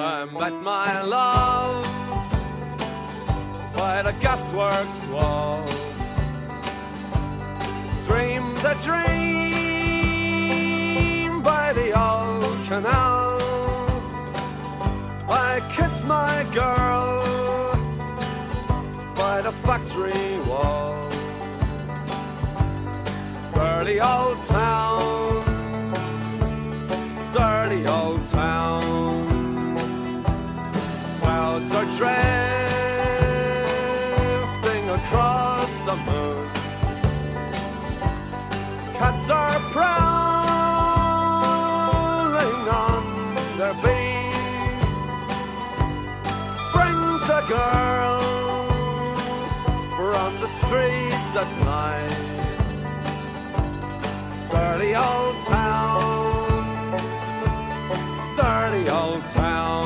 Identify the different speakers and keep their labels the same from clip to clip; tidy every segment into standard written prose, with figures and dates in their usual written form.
Speaker 1: I met my love by the gasworks wall. Dream the dream by the old canal. I kiss my girl by the factory wall. Dirty old town, dirty old town. Clouds are drifting across the moon. Cats are prowling on their beat. Spring's a girl from the streets at night. Dirty old town, dirty old town.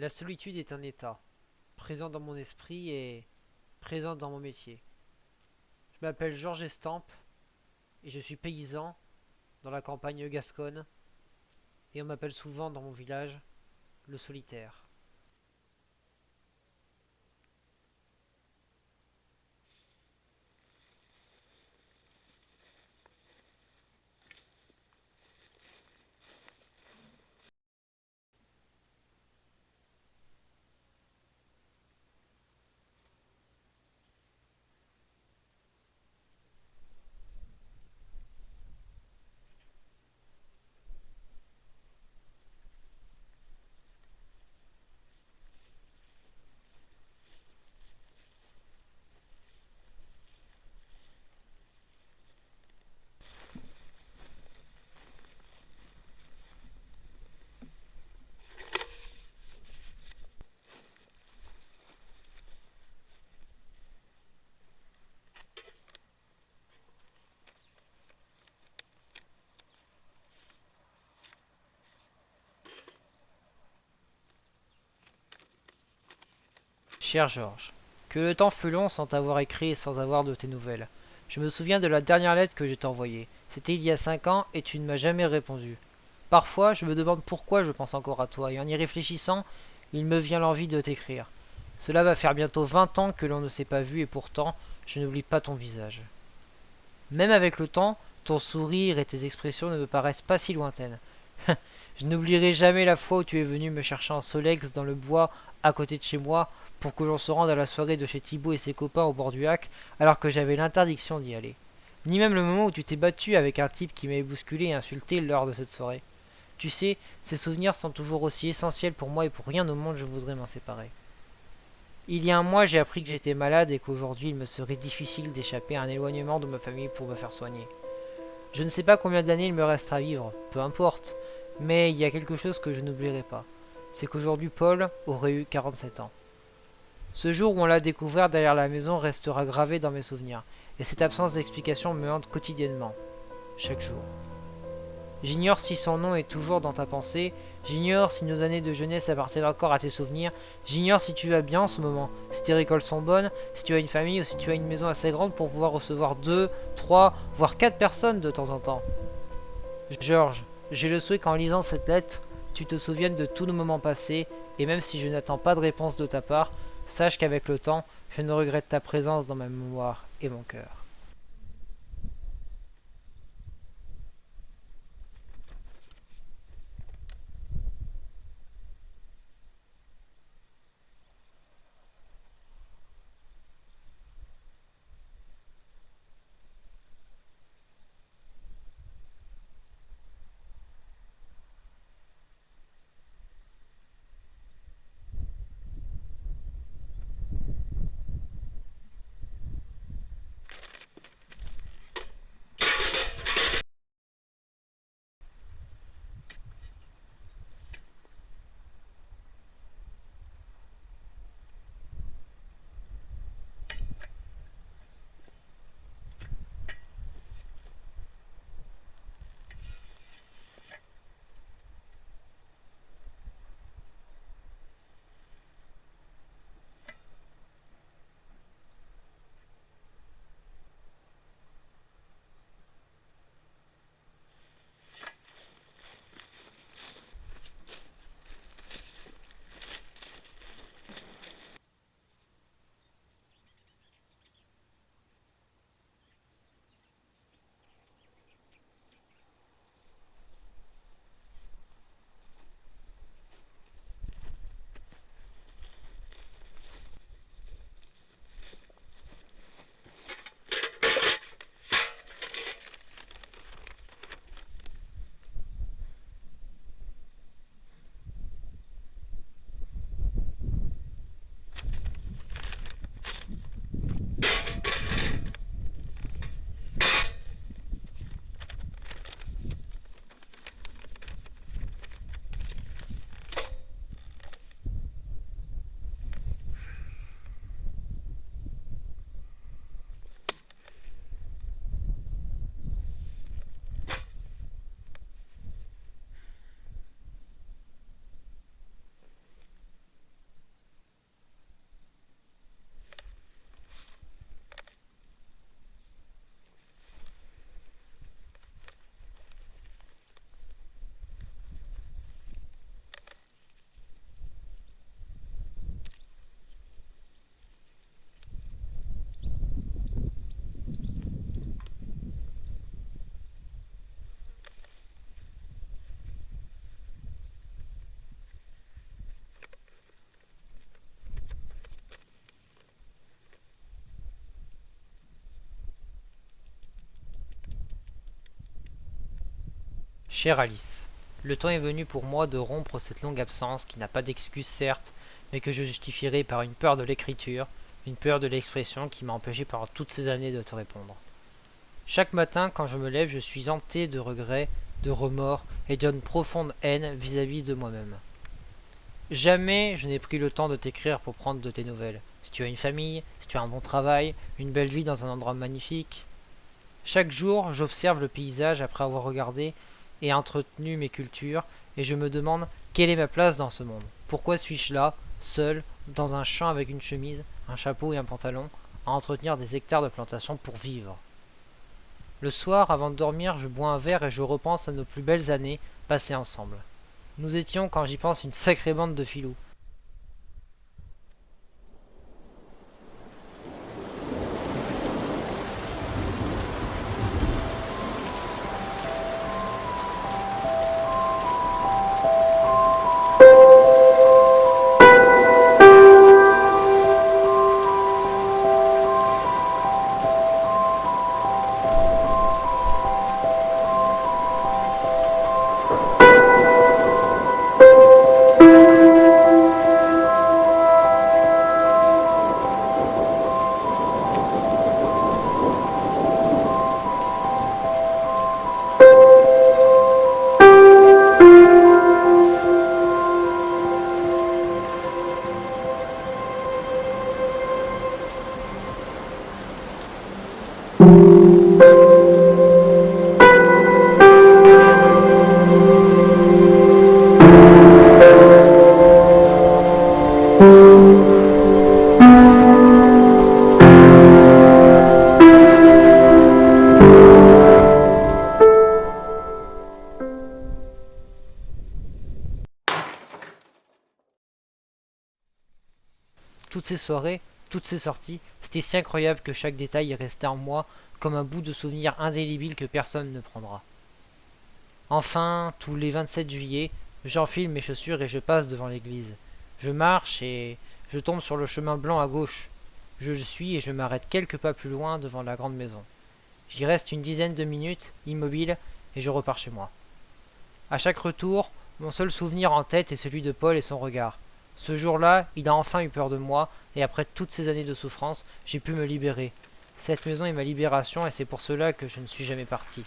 Speaker 2: La solitude est un état, présent dans mon esprit et présent dans mon métier. Je m'appelle Georges Estampe et je suis paysan dans la campagne gasconne et on m'appelle souvent dans mon village le solitaire. Cher Georges, que le temps fut long sans t'avoir écrit et sans avoir de tes nouvelles. Je me souviens de la dernière lettre que je t'ai envoyée. C'était il y a 5 ans et tu ne m'as jamais répondu. Parfois, je me demande pourquoi je pense encore à toi et en y réfléchissant, il me vient l'envie de t'écrire. Cela va faire bientôt 20 ans que l'on ne s'est pas vu et pourtant, je n'oublie pas ton visage. Même avec le temps, ton sourire et tes expressions ne me paraissent pas si lointaines. Je n'oublierai jamais la fois où tu es venu me chercher en Solex dans le bois à côté de chez moi pour que l'on se rende à la soirée de chez Thibaut et ses copains au bord du lac alors que j'avais l'interdiction d'y aller. Ni même le moment où tu t'es battu avec un type qui m'avait bousculé et insulté lors de cette soirée. Tu sais, ces souvenirs sont toujours aussi essentiels pour moi et pour rien au monde je voudrais m'en séparer. Il y a un mois, j'ai appris que j'étais malade et qu'aujourd'hui il me serait difficile d'échapper à un éloignement de ma famille pour me faire soigner. Je ne sais pas combien d'années il me reste à vivre, peu importe, mais il y a quelque chose que je n'oublierai pas. C'est qu'aujourd'hui Paul aurait eu 47 ans. Ce jour où on l'a découvert derrière la maison restera gravé dans mes souvenirs, et cette absence d'explication me hante quotidiennement, chaque jour. J'ignore si son nom est toujours dans ta pensée, j'ignore si nos années de jeunesse appartiennent encore à tes souvenirs, j'ignore si tu vas bien en ce moment, si tes récoltes sont bonnes, si tu as une famille ou si tu as une maison assez grande pour pouvoir recevoir 2, 3, voire 4 personnes de temps en temps. Georges, j'ai le souhait qu'en lisant cette lettre, tu te souviennes de tous nos moments passés, et même si je n'attends pas de réponse de ta part, sache qu'avec le temps, je ne regrette ta présence dans ma mémoire et mon cœur. Chère Alice, le temps est venu pour moi de rompre cette longue absence qui n'a pas d'excuse certes, mais que je justifierai par une peur de l'écriture, une peur de l'expression qui m'a empêché pendant toutes ces années de te répondre. Chaque matin, quand je me lève, je suis hanté de regrets, de remords et d'une profonde haine vis-à-vis de moi-même. Jamais je n'ai pris le temps de t'écrire pour prendre de tes nouvelles. Si tu as une famille, si tu as un bon travail, une belle vie dans un endroit magnifique. Chaque jour, j'observe le paysage après avoir regardé et entretenu mes cultures, et je me demande quelle est ma place dans ce monde. Pourquoi suis-je là, seul, dans un champ avec une chemise, un chapeau et un pantalon, à entretenir des hectares de plantations pour vivre? Le soir, avant de dormir, je bois un verre et je repense à nos plus belles années passées ensemble. Nous étions, quand j'y pense, une sacrée bande de filous. Toutes ces soirées, toutes ces sorties, c'était si incroyable que chaque détail est resté en moi comme un bout de souvenir indélébile que personne ne prendra. Enfin, tous les 27 juillet, j'enfile mes chaussures et je passe devant l'église. Je marche et je tombe sur le chemin blanc à gauche. Je le suis et je m'arrête quelques pas plus loin devant la grande maison. J'y reste une dizaine de minutes, immobile, et je repars chez moi. À chaque retour, mon seul souvenir en tête est celui de Paul et son regard. Ce jour-là, il a enfin eu peur de moi, et après toutes ces années de souffrance, j'ai pu me libérer. Cette maison est ma libération, et c'est pour cela que je ne suis jamais parti.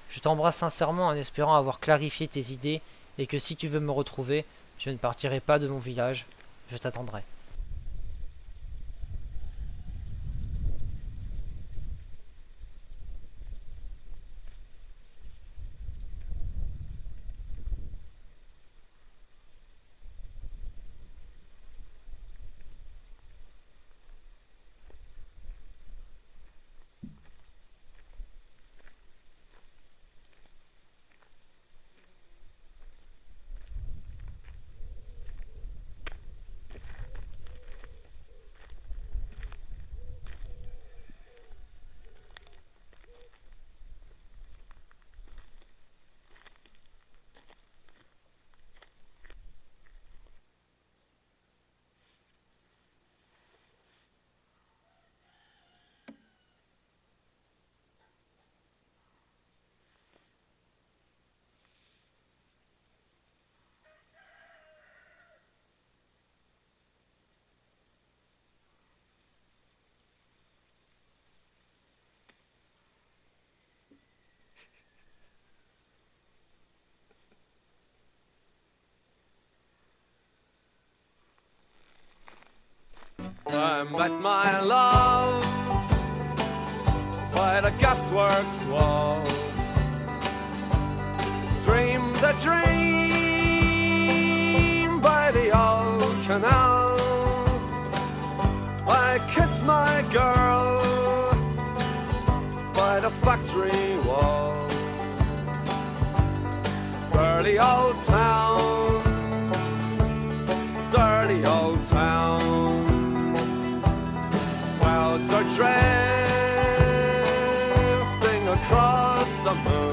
Speaker 2: Je t'embrasse sincèrement en espérant avoir clarifié tes idées, et que si tu veux me retrouver, je ne partirai pas de mon village, je t'attendrai.
Speaker 1: I met my love by the gasworks wall. Dreamed a dream by the old canal. I kissed my girl by the factory wall. Dirty old town, dirty old town. Clouds are drifting across the moon.